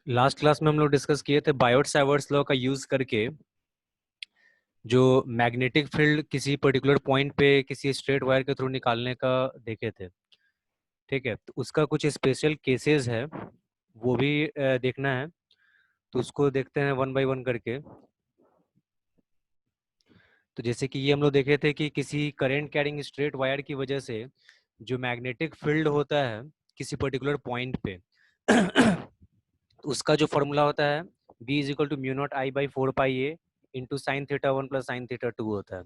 Last class में हम लोग डिस्कस किए थे बायोट सावर्ट्स लॉ का यूज करके जो मैग्नेटिक फील्ड किसी पर्टिकुलर पॉइंट पे किसी स्ट्रेट वायर के थ्रू निकालने का देखे थे। ठीक है, तो उसका कुछ स्पेशल केसेस है, वो भी देखना है। तो उसको देखते हैं वन बाय वन करके। तो जैसे कि ये हम लोग देखे थे कि किसी करंट कैरिंग स्ट्रेट वायर की वजह से जो मैग्नेटिक फील्ड होता है किसी पर्टिकुलर पॉइंट पे उसका जो फॉर्मूला होता है B is equal to mu naught I by four pi A into sine theta one plus sine theta two होता है।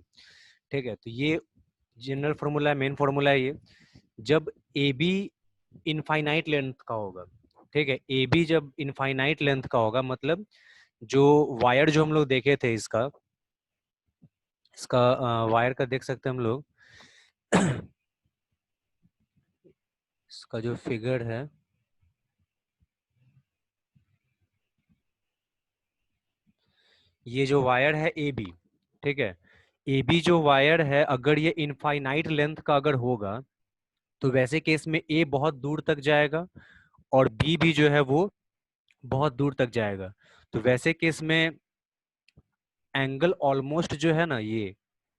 ठीक है, तो ये जनरल फॉर्मूला है, मेन फॉर्मूला है ये। जब ए बी इनफाइनाइट लेंथ का होगा, ठीक है, ए बी जब इनफाइनाइट लेंथ का होगा मतलब जो वायर जो हम लोग देखे थे इसका इसका वायर का देख सकते हैं हम लोग इसका जो फिगर है ये जो वायर है ए बी, ठीक है, ए बी जो वायर है अगर ये इनफाइनाइट लेंथ का अगर होगा तो वैसे केस में ए बहुत दूर तक जाएगा और बी भी जो है वो बहुत दूर तक जाएगा। तो वैसे केस में एंगल ऑलमोस्ट जो है ना, ये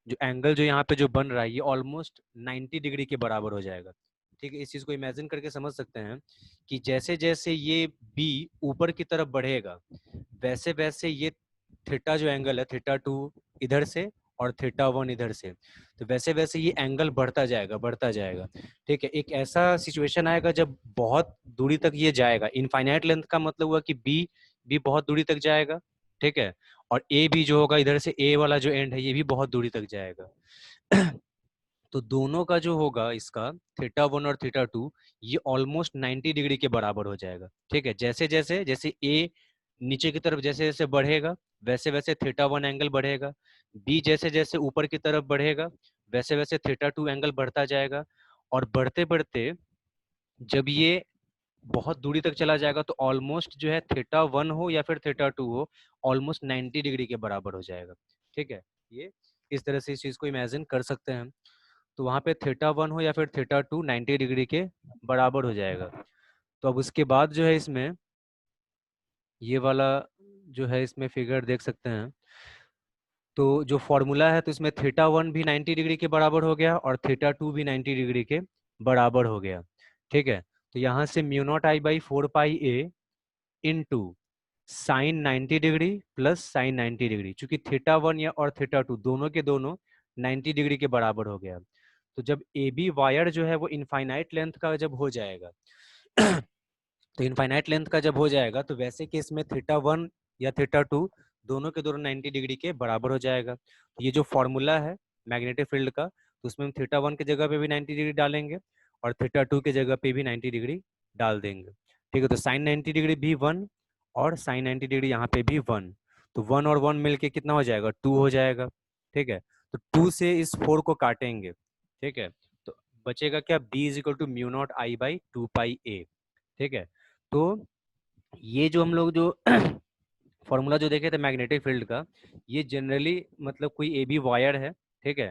जो एंगल जो यहाँ पे जो बन रहा है ये ऑलमोस्ट 90 डिग्री के बराबर हो जाएगा। ठीक है, इस चीज को इमेजिन करके समझ सकते हैं कि जैसे जैसे ये बी ऊपर की तरफ बढ़ेगा वैसे वैसे ये थीटा जो एंगल है थीटा टू इधर से और थीटा वन इधर से, तो वैसे वैसे ये एंगल बढ़ता जाएगा बढ़ता जाएगा। ठीक है, एक ऐसा सिचुएशन आएगा जब बहुत दूरी तक ये जाएगा। इनफाइनाइट लेंथ का मतलब हुआ कि बी बहुत दूरी तक जाएगा, ठीक है, और ए भी जो होगा इधर से ए वाला जो एंड है ये भी बहुत दूरी तक जाएगा तो दोनों का जो होगा इसका थीटा वन और थीटा टू ये ऑलमोस्ट 90 डिग्री के बराबर हो जाएगा। ठीक है, जैसे जैसे जैसे ए नीचे की तरफ जैसे जैसे बढ़ेगा वैसे वैसे थीटा वन एंगल बढ़ेगा, बी जैसे जैसे ऊपर की तरफ बढ़ेगा वैसे वैसे थीटा टू एंगल बढ़ता जाएगा। और बढ़ते बढ़ते जब ये बहुत दूरी तक चला जाएगा तो ऑलमोस्ट जो है थीटा वन हो या फिर थीटा टू हो ऑलमोस्ट 90 डिग्री के बराबर हो जाएगा। ठीक है, ये इस तरह से इस चीज को इमेजिन कर सकते हैं। तो वहां पे थीटा वन हो या फिर थीटा टू 90 डिग्री के बराबर हो जाएगा। तो अब उसके बाद जो है इसमें ये वाला जो है इसमें फिगर देख सकते हैं। तो जो फॉर्मूला है तो इसमें थीटा वन भी 90 डिग्री के बराबर हो गया और थीटा टू भी 90 डिग्री के बराबर हो गया। ठीक है, तो यहाँ से mu naught I by four pi A into sign 90 degree plus sign 90 degree, चूंकि थीटा वन या और थीटा टू दोनों के दोनों 90 डिग्री के बराबर हो गया। तो जब ए बी वायर जो है वो इनफाइनाइट लेंथ का जब हो जाएगा तो इनफाइनाइट लेंथ का जब हो जाएगा तो वैसे केस में थीटा वन या थीटा टू दोनों के दोनों 90 डिग्री के बराबर हो जाएगा। तो ये जो फॉर्मूला है मैग्नेटिक फील्ड का तो उसमें हम थीटा वन की जगह पे भी 90 डिग्री डालेंगे और थीटा टू की जगह पे भी 90 डिग्री डाल देंगे। ठीक है, तो साइन 90 डिग्री भी वन और साइन 90 डिग्री यहाँ पे भी वन, तो वन और वन मिलके कितना हो जाएगा, टू हो जाएगा। ठीक है, तो टू से इस फोर को काटेंगे। ठीक है, तो बचेगा क्या, B is equal to mu naught I by two pi A. ठीक है, तो ये जो हम लोग जो फॉर्मूला जो देखे थे मैग्नेटिक फील्ड का ये जनरली मतलब कोई ए बी वायर है, ठीक है,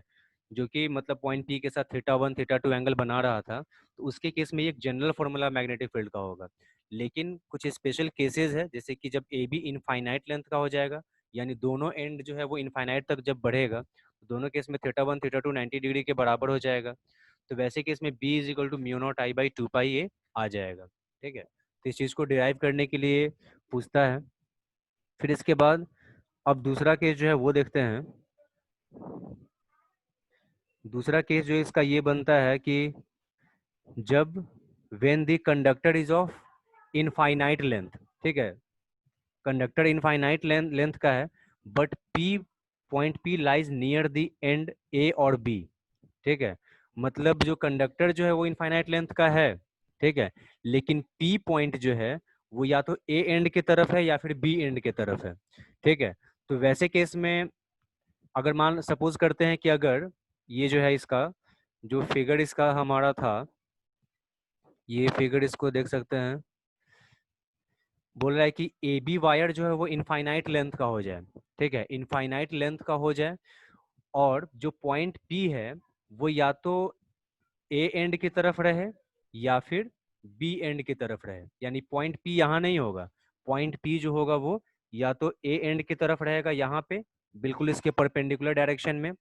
जो कि मतलब पॉइंट पी के साथ theta one theta to angle बना रहा था, तो उसके केस में ये एक जनरल फॉर्मूला मैग्नेटिक फील्ड का होगा। लेकिन कुछ स्पेशल केसेस है जैसे कि जब ए बी इनफाइनाइट लेंथ का हो जाएगा यानी दोनों एंड जो है वो इनफाइनाइट तक जब बढ़ेगा तो दोनों केस में theta one theta two 90 degree के बराबर हो जाएगा। तो वैसे केस में B is equal to mu naught I by two pi A आ जाएगा। ठीक है, तो इस चीज को डिराइव करने के लिए पूछता है। फिर इसके बाद अब दूसरा केस जो है वो देखते हैं। दूसरा केस जो इसका ये बनता है कि जब when the conductor is of infinite length, ठीक है, कंडक्टर इनफाइनाइट लेंथ का है but P point P lies near the end A और बी। ठीक है, मतलब जो कंडक्टर जो है वो इनफाइनाइट लेंथ का है, ठीक है, लेकिन पी पॉइंट जो है वो या तो ए एंड की तरफ है या फिर बी एंड की तरफ है। ठीक है, तो वैसे केस में अगर मान सपोज करते हैं कि अगर ये जो है इसका जो फिगर इसका हमारा था, ये फिगर इसको देख सकते हैं, बोल रहा है कि ए बी वायर जो है वो इनफाइनाइट लेंथ का हो जाए। ठीक है, इनफाइनाइट लेंथ का हो जाए और जो पॉइंट पी है वो या तो ए एंड की तरफ रहे या फिर बी एंड की तरफ रहे, यानी पॉइंट पी यहाँ नहीं होगा, पॉइंट पी जो होगा वो या तो ए एंड की तरफ रहेगा यहाँ पे बिल्कुल इसके परपेंडिकुलर डायरेक्शन में,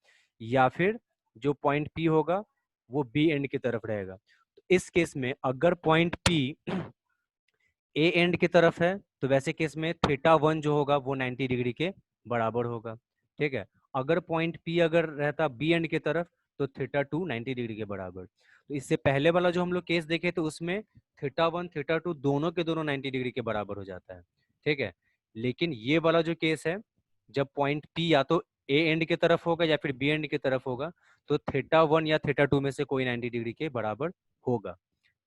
या फिर जो पॉइंट पी होगा वो बी एंड की तरफ रहेगा। तो इस केस में अगर पॉइंट पी ए एंड की तरफ है तो वैसे केस में थीटा वन जो होगा वो 90 डिग्री के बराबर होगा। ठीक है, अगर पॉइंट पी अगर रहता बी एंड की तरफ तो थीटा टू 90 डिग्री के बराबर। तो इससे पहले वाला जो हम लोग केस देखे तो उसमें थीटा वन थीटा टू दोनों के दोनों 90 डिग्री के बराबर हो जाता है। ठीक है, लेकिन ये वाला जो केस है जब पॉइंट पी या तो ए एंड की तरफ होगा या फिर बी एंड की तरफ होगा तो थीटा वन या थीटा टू में से कोई 90 डिग्री के बराबर होगा।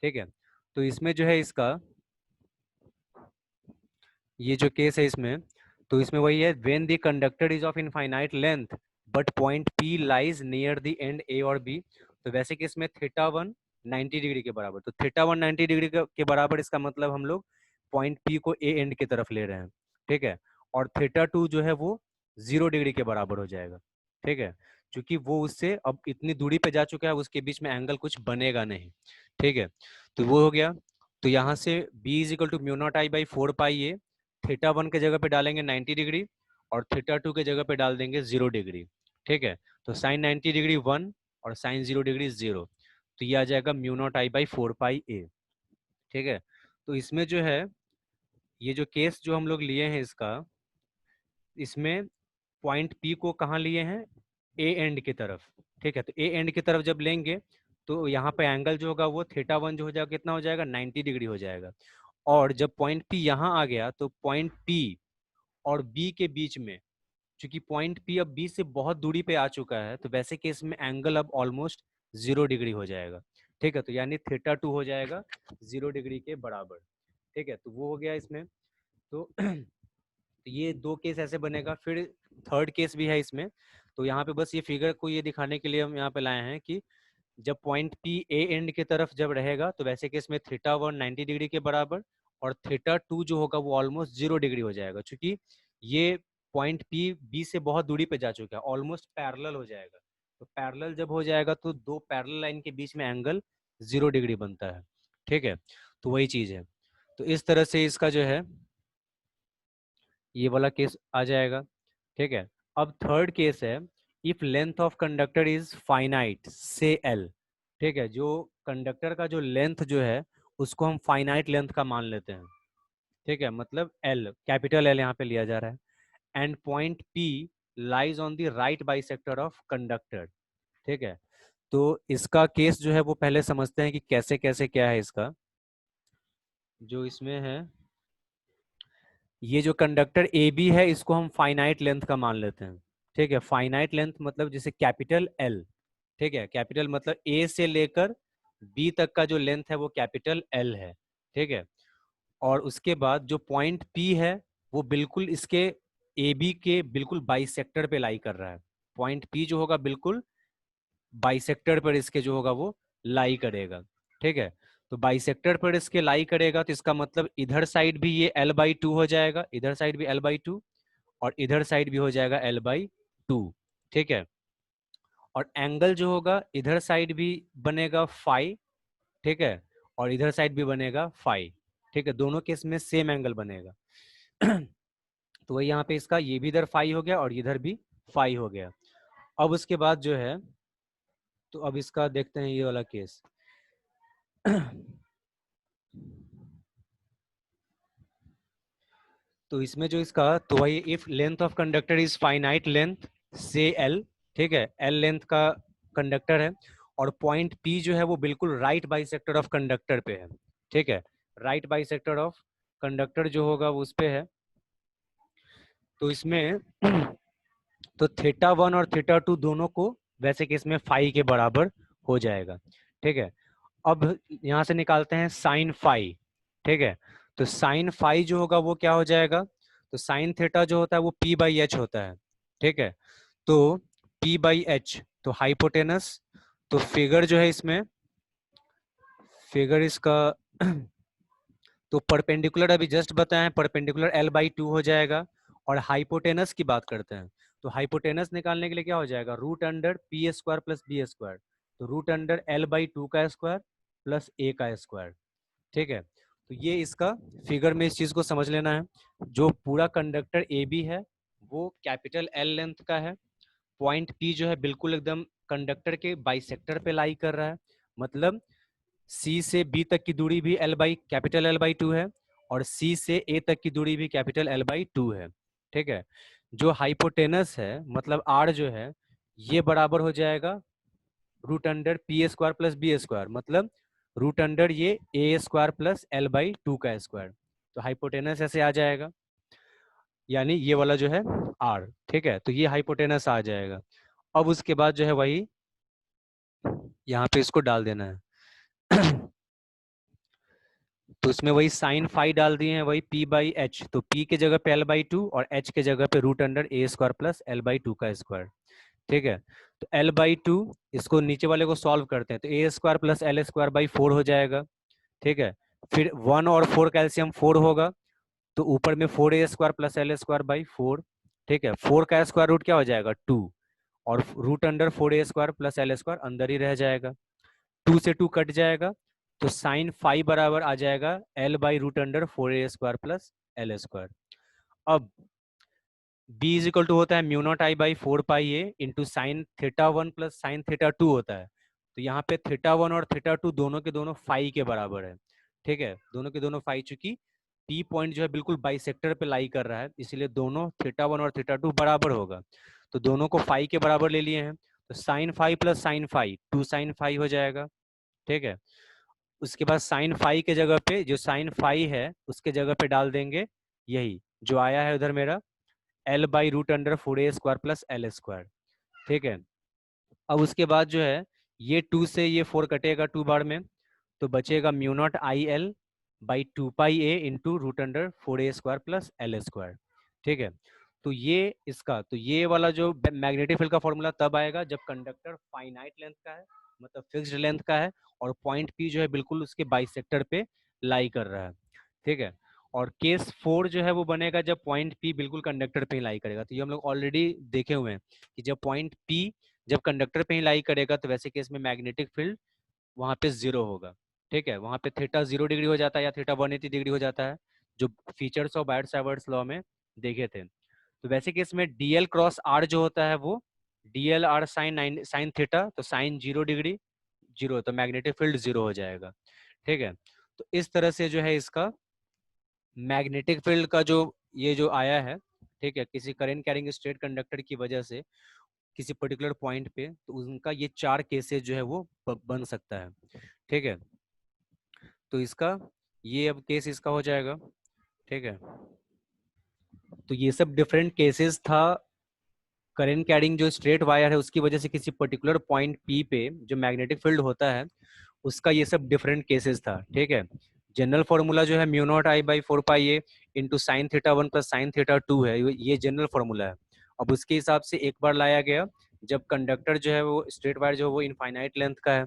ठीक है, तो इसमें जो है इसका ये जो केस है इसमें, तो इसमें वही है when the conductor is of infinite length but point P lies near the end A और बी। तो वैसे केस में थीटा वन 90 डिग्री के बराबर, तो थीटा वन 90 डिग्री के बराबर इसका मतलब हम लोग पॉइंट पी को ए एंड की तरफ ले रहे हैं। ठीक है, और थीटा टू जो है वो 0 डिग्री के बराबर हो जाएगा। ठीक है, क्योंकि वो उससे अब इतनी दूरी पे जा चुका है उसके बीच में एंगल कुछ बनेगा नहीं। ठीक है, तो वो हो गया। तो यहाँ से b is equal to mu naught I by four pi A, theta one के जगह पे डालेंगे 90 डिग्री और थीटा टू के जगह पे डाल देंगे 0 डिग्री। ठीक है, तो साइन 90 डिग्री 1 और साइन 0 डिग्री 0, तो ये आ जाएगा mu naught I by four pi A. ठीक है, तो इसमें जो है ये जो केस जो हम लोग लिए हैं इसका, इसमें पॉइंट पी को कहाँ लिए हैं ए एंड की तरफ। ठीक है, तो ए एंड की तरफ जब लेंगे तो यहाँ पे एंगल जो होगा वो थीटा वन जो हो जाएगा कितना हो जाएगा 90 डिग्री हो जाएगा। और जब पॉइंट पी यहाँ आ गया तो पॉइंट पी और बी के बीच में, क्योंकि पॉइंट पी अब बी से बहुत दूरी पे आ चुका है तो वैसे केस में एंगल अब ऑलमोस्ट 0 डिग्री हो जाएगा। ठीक है, तो यानी थीटा टू हो जाएगा 0 डिग्री के बराबर। ठीक है, तो वो हो गया इसमें। तो ये दो केस ऐसे बनेगा। फिर थर्ड केस भी है इसमें, तो यहाँ पे बस ये फिगर को ये दिखाने के लिए हम यहाँ पे लाए हैं कि जब पॉइंट पी ए एंड की तरफ जब रहेगा तो वैसे केस में थीटा वन 90 डिग्री के बराबर और थीटा टू जो होगा वो ऑलमोस्ट 0 डिग्री हो जाएगा, क्योंकि ये पॉइंट पी बी से बहुत दूरी पे जा चुका है, ऑलमोस्ट पैरेलल हो जाएगा। तो पैरेलल जब हो जाएगा तो दो पैरेलल लाइन के बीच में एंगल 0 डिग्री बनता है। ठीक है, तो वही चीज है। तो इस तरह से इसका जो है ये वाला केस आ जाएगा। ठीक है, अब थर्ड केस है if length of conductor is finite से एल। ठीक है, जो कंडक्टर का जो लेंथ जो है उसको हम फाइनाइट लेंथ का मान लेते हैं। ठीक है, मतलब एल कैपिटल एल यहाँ पे लिया जा रहा है and point P lies on the right bisector of conductor. ठीक है, तो इसका केस जो है वो पहले समझते हैं कि कैसे कैसे क्या है इसका। जो इसमें है ये जो कंडक्टर ए बी है इसको हम फाइनाइट लेंथ का मान लेते हैं। ठीक है, फाइनाइट लेंथ मतलब जैसे कैपिटल एल। ठीक है, कैपिटल मतलब ए से लेकर बी तक का जो लेंथ है वो कैपिटल एल है। ठीक है, और उसके बाद जो पॉइंट पी है वो बिल्कुल इसके ए बी के बिल्कुल बाइसेक्टर पे लाई कर रहा है। पॉइंट पी जो होगा बिल्कुल बाइसेक्टर पर इसके जो होगा वो लाई करेगा। ठीक है, तो बाइसेक्टर पर इसके लाई करेगा तो इसका मतलब इधर साइड भी ये एल बाई टू हो जाएगा, इधर साइड भी एल बाई टू और इधर साइड भी हो जाएगा एल बाई टू। ठीक है, और एंगल जो होगा इधर साइड भी बनेगा फाई। ठीक है, और इधर साइड भी बनेगा फाई। ठीक है, दोनों केस में सेम एंगल बनेगा। तो वही यहाँ पे इसका ये भी इधर फाई हो गया और इधर भी फाई हो गया। अब उसके बाद जो है तो अब इसका देखते हैं ये वाला केस। तो इसमें जो इसका तो वही if length of conductor is finite length से एल। ठीक है, एल लेंथ का कंडक्टर है और पॉइंट पी जो है वो बिल्कुल राइट बाइसेक्टर ऑफ कंडक्टर पे है। ठीक है, राइट बाइसेक्टर ऑफ कंडक्टर जो होगा वो उस पे है। तो इसमें तो थीटा वन और थीटा टू दोनों को वैसे कि इसमें फाई के बराबर हो जाएगा। ठीक है, अब यहाँ से निकालते हैं साइन फाई। ठीक है, तो साइन फाई जो होगा वो क्या हो जाएगा, तो साइन थीटा जो होता है वो पी बाई एच होता है। ठीक है, तो पी बाई एच तो हाइपोटेनस, तो फिगर जो है इसमें फिगर इसका तो परपेंडिकुलर अभी जस्ट बताएं परपेंडिकुलर एल बाई टू हो जाएगा। और हाइपोटेनस की बात करते हैं तो हाइपोटेनस निकालने के लिए क्या हो जाएगा root under P square plus B square, तो root under L by two का स्क्वायर प्लस ए का स्क्वायर। ठीक है, तो ये इसका फिगर में इस चीज को समझ लेना है। जो पूरा कंडक्टर ए बी है वो कैपिटल एल लेंथ का है। पॉइंट पी जो है बिल्कुल एकदम कंडक्टर के बाइसेक्टर पे लाई कर रहा है, मतलब सी से बी तक की दूरी भी L by capital L by to है, और सी से ए तक की दूरी भी कैपिटल एल बाई टू है। ठीक है। जो हाइपोटेनस है मतलब आर जो है, ये बराबर हो जाएगा root under P square plus B square, मतलब रूट अंडर ये A square plus L by two का स्क्वायर। तो हाइपोटेनस ऐसे आ जाएगा, यानी ये वाला जो है आर। ठीक है, तो ये हाइपोटेनस आ जाएगा। अब उसके बाद जो है वही यहाँ पे इसको डाल देना है। तो इसमें वही साइन फाई डाल दिए हैं, वही पी बाई एच, तो पी के जगह पे एल बाई टू और एच के जगह पे root under A square plus L by two का स्क्वायर। ठीक है। तो एल बाई टू, इसको नीचे वाले को सॉल्व करते हैं तो A square plus L square by four हो जाएगा। ठीक है। फिर वन और फोर कैल्शियम फोर होगा, तो ऊपर में four A square plus L square by four. ठीक है, फोर का स्क्वायर रूट क्या हो जाएगा टू, और root under four A square plus L square अंदर ही रह जाएगा, टू से टू कट जाएगा, तो साइन फाइव बराबर आ जाएगा L by root under four A square plus L square. अब b इज इक्वल टू होता है mu naught I by four pi A into sine theta one plus sine theta two होता है। तो यहाँ पे थीटा वन और theta two दोनों के दोनों फाई के बराबर है। ठीक है, दोनों के दोनों फाई, चूंकि पी पॉइंट जो है बिल्कुल बाइसेक्टर पे लाई कर रहा है, इसलिए दोनों थीटा वन और थीटा टू बराबर होगा। तो दोनों को फाई के बराबर ले लिए हैं, तो sine five plus sine five two sine five हो जाएगा। ठीक है। उसके बाद साइन फाई के जगह पे जो साइन फाई है उसके जगह पे डाल देंगे यही जो आया है उधर मेरा L by root under four A square plus L square. ठीक है। अब उसके बाद जो है ये टू से ये फोर कटेगा टू बार में, तो बचेगा mu naught I L by two pi A into root under four A square plus L square. ठीक है। तो ये इसका, तो ये वाला जो मैग्नेटिक फील्ड का फॉर्मूला तब आएगा जब कंडक्टर फाइनाइट लेंथ का है, मतलब फिक्स्ड लेंथ का है, और पॉइंट पी जो है बिल्कुल उसके बाइसेक्टर पे लाई कर रहा है। ठीक है। और केस फोर जो है वो बनेगा जब पॉइंट पी बिल्कुल कंडक्टर पे ही लाई करेगा। तो ये हम लोग ऑलरेडी देखे हुए हैं कि जब पॉइंट पी जब कंडक्टर पे ही लाई करेगा तो वैसे केस में मैग्नेटिक फील्ड वहां पे जीरो होगा। ठीक है, वहां पे थीटा 0 डिग्री हो जाता है या थीटा 180 डिग्री हो जाता है, जो फीचर्स ऑफ बायट सावर्ट्स लॉ में देखे थे। तो वैसे केस में डीएल क्रॉस आर जो होता है वो DL R sine sine theta, तो साइन 0 डिग्री जीरो, तो मैग्नेटिक फील्ड जीरो हो जाएगा। ठीक है। तो इस तरह से जो है इसका मैग्नेटिक फील्ड का जो ये जो आया है, ठीक है, किसी करंट कैरिंग स्ट्रेट कंडक्टर की वजह से किसी पर्टिकुलर पॉइंट पे, तो उनका ये चार केसेस जो है वो बन सकता है। ठीक है। तो इसका ये अब केस इसका हो जाएगा। ठीक है। तो ये सब डिफरेंट केसेस था। करंट कैरिंग जो स्ट्रेट वायर है उसकी वजह से किसी पर्टिकुलर पॉइंट पी पे जो मैग्नेटिक फील्ड होता है उसका ये सब डिफरेंट केसेस था। ठीक है। जनरल फॉर्मूला जो है mu naught I by four pi A into sine theta one plus sine theta to है, ये जनरल फॉर्मूला है। अब उसके हिसाब से एक बार लाया गया जब कंडक्टर जो है वो स्ट्रेट वायर जो है वो इनफाइनाइट लेंथ का है,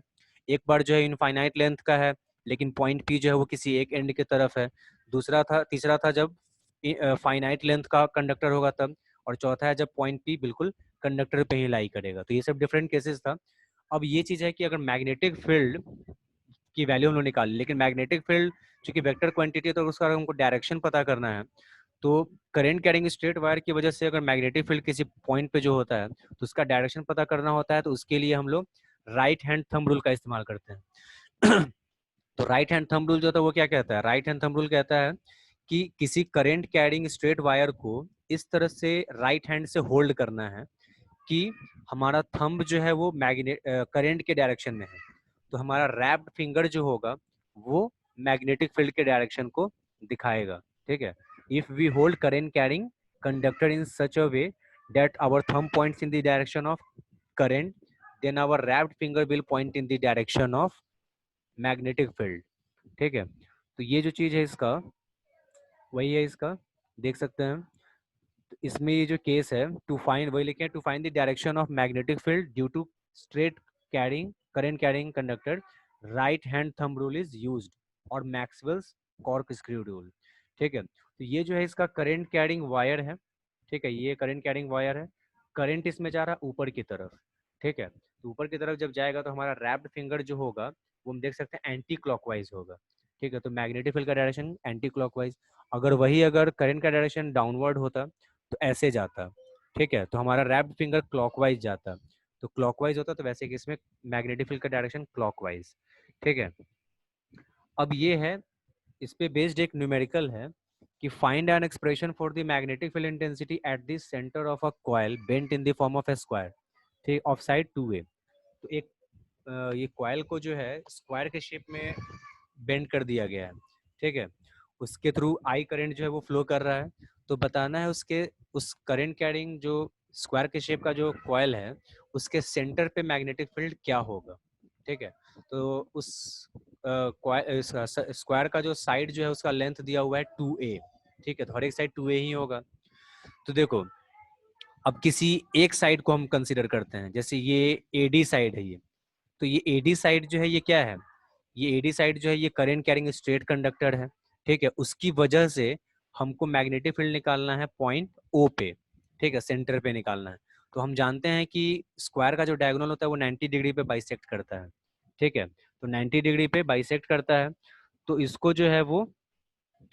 एक बार जो है इनफाइनाइट लेंथ का है लेकिन पॉइंट पी जो है वो किसी एक एंड की तरफ है, तीसरा था जब फाइनाइट लेंथ का कंडक्टर होगा तब, और चौथा है जब पॉइंट पी बिल्कुल कंडक्टर पे ही लाई करेगा। तो ये सब डिफरेंट केसेस था। अब ये चीज है कि अगर मैग्नेटिक फील्ड की वैल्यू हम लोग निकाल, लेकिन मैग्नेटिक फील्ड चूंकि वेक्टर क्वांटिटी है तो उसका हमको डायरेक्शन पता करना है। तो करंट कैरिंग स्ट्रेट वायर की वजह से अगर मैग्नेटिक फील्ड किसी पॉइंट पे जो होता है तो उसका डायरेक्शन पता करना होता है, तो उसके लिए हम लोग राइट हैंड थंब रूल का इस्तेमाल करते हैं। तो राइट हैंड थंब रूल जो था वो क्या कहता है, राइट हैंड थंब रूल कहता है कि किसी करंट कैरिंग स्ट्रेट वायर को इस तरह से राइट हैंड से होल्ड करना है कि हमारा थंब जो है वो मैग्नेट करंट के डायरेक्शन में है, तो हमारा रैप्ड फिंगर जो होगा वो मैग्नेटिक फील्ड के डायरेक्शन को दिखाएगा। ठीक है। If we hold current carrying conductor in such a way that our thumb points in the direction of current, then our wrapped finger will point in the direction of magnetic field। ठीक है। तो ये जो चीज है इसका वही है इसका, देख सकते हैं। तो इसमें ये जो केस है टू फाइंड, वही लिखे हैं, to find the direction of magnetic field due to straight carrying current carrying conductor right hand thumb rule is used और मैक्सवेल्स कॉर्क स्क्रू रूल। ठीक है। तो ये जो है इसका करंट कैरिंग वायर है। ठीक है, ये करंट कैरिंग वायर है, करंट इसमें जा रहा है ऊपर की तरफ। ठीक है। तो ऊपर की तरफ जब जाएगा तो हमारा रैप्ड फिंगर जो होगा वो हम देख सकते हैं एंटी क्लॉकवाइज होगा। ठीक है, तो मैग्नेटिक फील्ड का डायरेक्शन एंटी क्लॉकवाइज। अगर करंट का डायरेक्शन डाउनवर्ड होता तो ऐसे जाता, ठीक है, तो हमारा रैप्ड फिंगर क्लॉकवाइज जाता, तो क्लॉकवाइज होता, तो वैसे केस में मैग्नेटिक फील्ड का डायरेक्शन क्लॉकवाइज। ठीक है, अब ये है, इस पे बेस्ड एक न्यूमेरिकल है कि find an expression for the magnetic field intensity at the centre of a coil bent in the form of A square, ठीक, ऑफ साइड 2a। तो एक ये कॉइल को जो है स्क्वायर के शेप में बेंड कर दिया गया है, ठीक है, उसके थ्रू आई करंट जो है वो फ्लो कर रहा है। तो बताना है उसके उस करंट कैरिंग जो स्क्वायर के शेप का जो कॉइल है उसके सेंटर पे मैग्नेटिक फील्ड क्या होगा। ठीक है, तो उस स्क्वायर का जो साइड जो है उसका लेंथ दिया हुआ है 2a, ठीक है, तो हर एक साइड 2a ही होगा। तो देखो, अब किसी एक साइड को हम कंसीडर करते हैं, जैसे ये एडी साइड है ये, तो ये एडी साइड जो है ये क्या है, ये एडी साइड जो है ये करंट कैरिंग स्ट्रेट कंडक्टर है, ठीक है, उसकी वजह से हमको मैग्नेटिक फील्ड निकालना है पॉइंट ओ पे, ठीक है, सेंटर पे निकालना है। तो हम जानते हैं कि स्क्वायर का जो डायगोनल होता है वो 90 डिग्री पे बाइसेक्ट करता है, ठीक है, तो 90 डिग्री पे बाइसेक्ट करता है, तो इसको जो है वो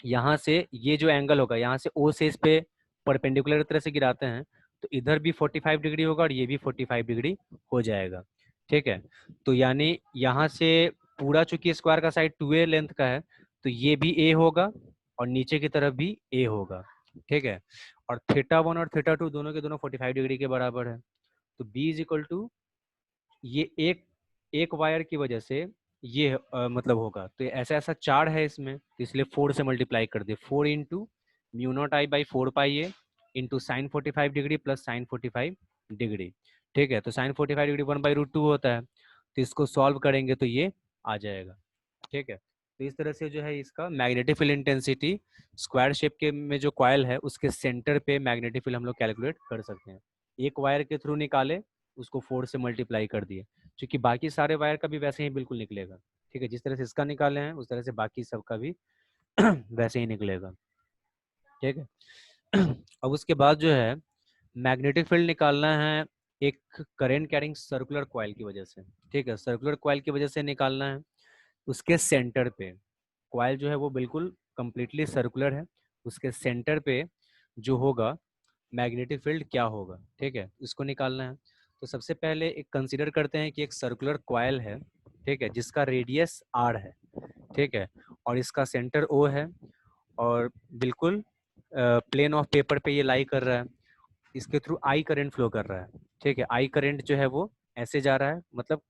यहाँ से ये जो एंगल होगा यहाँ से ओ से इस पे परपेंडिकुलर तरह से गिराते हैं, तो इधर भी 45 डिग्री होगा और ये भी 45 डिग्री हो जाएगा, ठीक है। तो यानी यहाँ से पूरा चूंकि स्क्वायर का साइड 2a लेंथ का है, तो ये भी a होगा और नीचे की तरफ भी a होगा, ठीक है, और थीटा 1 और थीटा 2 दोनों के दोनों 45 डिग्री के बराबर है। तो b इज इक्वल टू ये एक एक वायर की वजह से ये मतलब होगा, तो ऐसा ऐसा चार है इसमें, तो इसलिए 4 से मल्टीप्लाई कर दे, 4 into mu naught I by 4 pi A into sign 45 degree plus sign 45 degree, ठीक है, तो साइन 45 डिग्री 1/√2 होता है, तो इसको सॉल्व करेंगे तो ये आ जाएगा, ठीक है। तो इस तरह से जो है इसका magnetic field intensity square shape के में जो कॉइल है उसके सेंटर पे मैग्नेटिक फील्ड हम लोग कैलकुलेट कर सकते हैं। एक वायर के थ्रू निकाले, उसको 4 से मल्टीप्लाई कर दिए, क्योंकि बाकी सारे वायर का भी वैसे ही बिल्कुल निकलेगा, ठीक है, जिस तरह से इसका निकाले हैं उस तरह से बाकी सब का भी वैसे ही निकलेगा, ठीक है। अब उसके बाद जो है मैग्नेटिक फील्ड निकालना है एक करंट कैरिंग सर्कुलर कॉइल की वजह से, ठीक है, सर्कुलर कॉइल की वजह से निकालना है। उसके सेंटर पे कॉइल जो है वो बिल्कुल कंप्लीटली सर्कुलर है, उसके सेंटर पे जो होगा मैग्नेटिक फील्ड क्या होगा, ठीक है, इसको निकालना है। तो सबसे पहले एक कंसीडर करते हैं कि एक सर्कुलर कॉइल है, ठीक है, जिसका रेडियस r है, ठीक है, और इसका सेंटर O है, और बिल्कुल प्लेन ऑफ पेपर पे ये लाई कर रहा है, इसके थ्रू आई करंट फ्लो कर रहा है, ठीक है, आई करंट जो है वो ऐसे जा रहा है, मतलब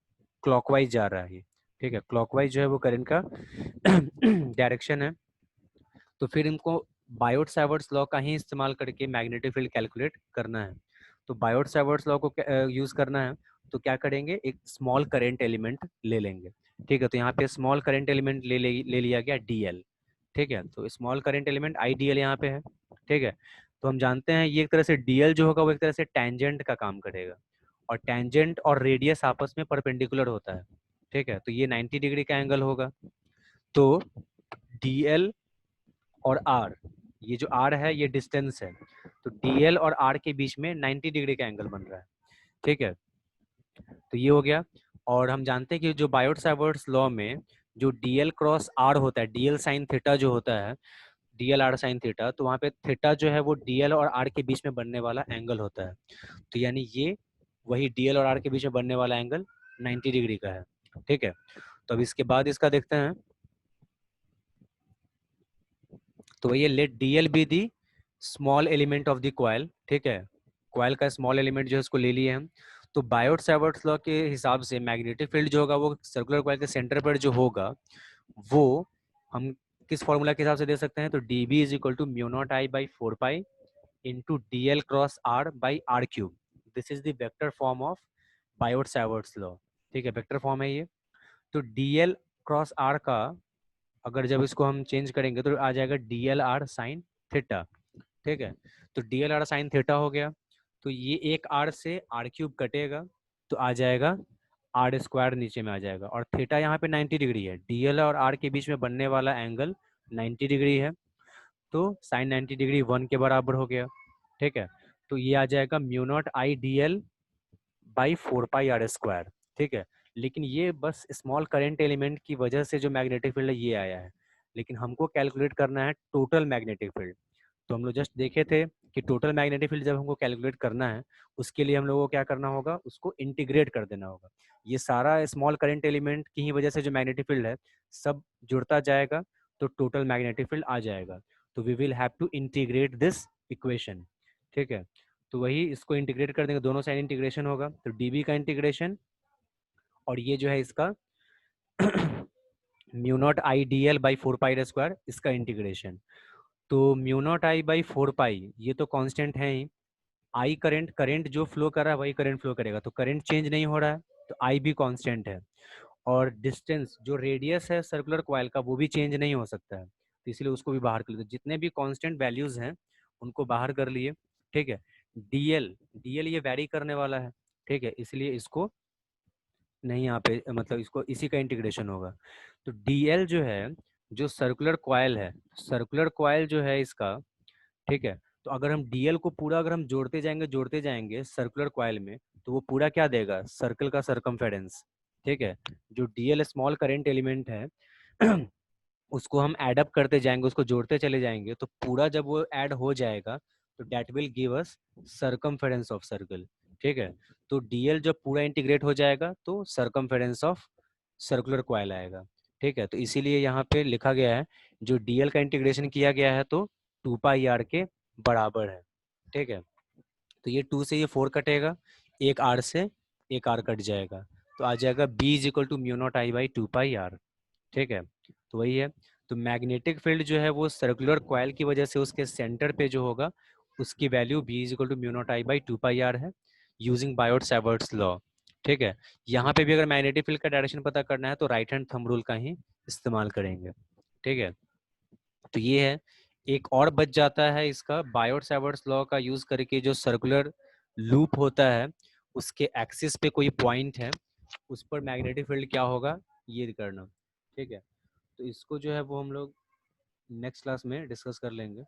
क्लॉकवाइज जा रहा है ये, ठीक है, क्लॉकवाइज जो है वो करंट का डायरेक्शन है। तो फिर इनको बायोट सावर्ट्स लॉ का ही इस्तेमाल करके मैग्नेटिक फील्ड कैलकुलेट करना है। तो बायोट सावर्ट्स लॉ को यूज करना है, तो क्या करेंगे, एक स्मॉल करंट एलिमेंट ले लेंगे, ठीक है, तो यहाँ पे स्मॉल करंट एलिमेंट ले लिया गया DL, ठीक है, तो स्मॉल करंट एलिमेंट IDL यहाँ पे है, ठीक है। तो हम जानते हैं ये एक तरह से DL जो होगा वो एक तरह से टेंजेंट का काम करेगा, और टेंजेंट और रेडियस आपस में परपेंडिकुलर होता है, ठीक है, तो ये 90 डिग्री का एंगल होगा। तो DL और R, ये जो R है ये डिस्टेंस है, तो DL और R के बीच में 90 डिग्री का एंगल बन रहा है, ठीक है, तो ये हो गया। और हम जानते हैं कि जो बायोट सावर्ट्स लॉ में जो DL क्रॉस R होता है, DL साइन थीटा जो होता है, DL R साइन थीटा, तो वहाँ पे थीटा जो है वो DL और R के बीच में बनने वाला एंगल होता है, तो यानी ये वही DL और R के बीच में बनने वाला एंगल 90 डिग्री का है, ठीक है। तो अब इसके बाद इसका देखते हैं, तो ये let DL be the small element of the coil, ठीक है, कॉइल का स्मॉल एलिमेंट जो है उसको ले लिए हम। तो बायोट सावर्ट्स लॉ के हिसाब से मैग्नेटिक फील्ड जो होगा वो सर्कुलर कॉइल के सेंटर पर जो होगा वो हम किस फॉर्मूला के हिसाब से दे सकते हैं, तो DB is equal to mu naught I by 4 pi into DL cross R by R cube, this is the vector form of Biot Savart's law, ठीक है, वेक्टर फॉर्म है ये। तो DL क्रॉस R का अगर जब इसको हम चेंज करेंगे तो आ जाएगा DL R साइन थीटा, ठीक है, तो DL R साइन थीटा हो गया, तो ये एक R से R क्यूब कटेगा, तो आ जाएगा R स्क्वायर नीचे में आ जाएगा, और थीटा यहाँ पे 90 डिग्री है, DL और R के बीच में बनने वाला एंगल 90 डिग्री है, तो साइन 90 डिग्री 1 के बराबर हो गया, ठीक है। तो ये आ जाएगा mu naught I DL by 4 pi R square, ठीक है। लेकिन ये बस स्मॉल करंट एलिमेंट की वजह से जो मैग्नेटिक फील्ड है ये आया है, लेकिन हमको कैलकुलेट करना है टोटल मैग्नेटिक फील्ड। तो हम लोग जस्ट देखे थे कि टोटल मैग्नेटिक फील्ड जब हमको कैलकुलेट करना है, उसके लिए हम लोगों को क्या करना होगा, उसको इंटीग्रेट कर देना होगा। ये सारा स्मॉल करंट एलिमेंट की ही वजह से जो मैग्नेटिक फील्ड है सब जुड़ता जाएगा, तो टोटल मैग्नेटिक फील्ड आ जाएगा। तो we will have to integrate this equation, ठीक है। तो वही इसको इंटीग्रेट कर देंगे, दोनों साइड इंटीग्रेशन होगा, तो डीबी का इंटीग्रेशन और ये जो है इसका mu naught I D L by 4 पाई इसका इंटीग्रेशन। तो म्यू नॉट आई बाई 4 पाई ये तो कांस्टेंट है ही, आई करंट करंट जो फ्लो कर रहा है वही करंट फ्लो करेगा, तो करंट चेंज नहीं हो रहा है, तो आई भी कांस्टेंट है। और डिस्टेंस जो रेडियस है सर्कुलर कॉइल का वो भी चेंज नहीं हो सकता है, तो इसलिए उसको भी बाहर कर लिए। तो जितने भी कांस्टेंट वैल्यूज हैं उनको बाहर कर लिए, ठीक है। डीएल डीएल ये वैरी करने वाला है, ठीक है, इसलिए इसको नहीं यहाँ पे, मतलब इसको इसी का इंटीग्रेशन होगा। तो डीएल जो है, जो सर्कुलर कॉइल है, सर्कुलर कॉइल जो है इसका, ठीक है, तो अगर हम डीएल को पूरा अगर हम जोड़ते जाएंगे सर्कुलर कॉइल में, तो वो पूरा क्या देगा, सर्कल का सरकमफेरेंस, ठीक है। जो डीएल स्मॉल करंट एलिमेंट है उसको हम ऐड अप करते जाएंगे, उसको जोड़ते चले जाएंगे, तो पूरा जब वो ऐड हो जाएगा तो that will give us circumference of circle, ठीक है। तो डीएल जब पूरा इंटीग्रेट हो जाएगा तो सरकमफेरेंस ऑफ सर्कुलर कॉइल आएगा, ठीक है। तो इसीलिए यहाँ पे लिखा गया है जो डीएल का इंटीग्रेशन किया गया है तो 2 पाई आर के बराबर है, ठीक है। तो ये 2 से ये 4 कटेगा, एक आर से एक आर कट जाएगा, तो आ जाएगा B is equal to mu naught I by 2 pi R, ठीक है। तो वही है, तो मैग्नेटिक फील्ड जो है वो सर्कुलर कॉइल की वजह से उसके सेंटर पे जो होगा उसकी value B is equal to mu naught I by 2 pi R है, यूजिंग बायोट सावर्ट्स लॉ, ठीक है। यहाँ पे भी अगर मैग्नेटिक फील्ड का डायरेक्शन पता करना है तो राइट हैंड थंब रूल का ही इस्तेमाल करेंगे, ठीक है। तो ये है, एक और बच जाता है इसका, बायोट सावर्ट्स लॉ का यूज करके जो सर्कुलर लूप होता है उसके एक्सिस पे कोई पॉइंट है, उस पर मैग्नेटिक फील्ड क्या होगा ये करना, ठीक है। तो इसको जो है वो हम लोग नेक्स्ट क्लास में डिस्कस कर लेंगे।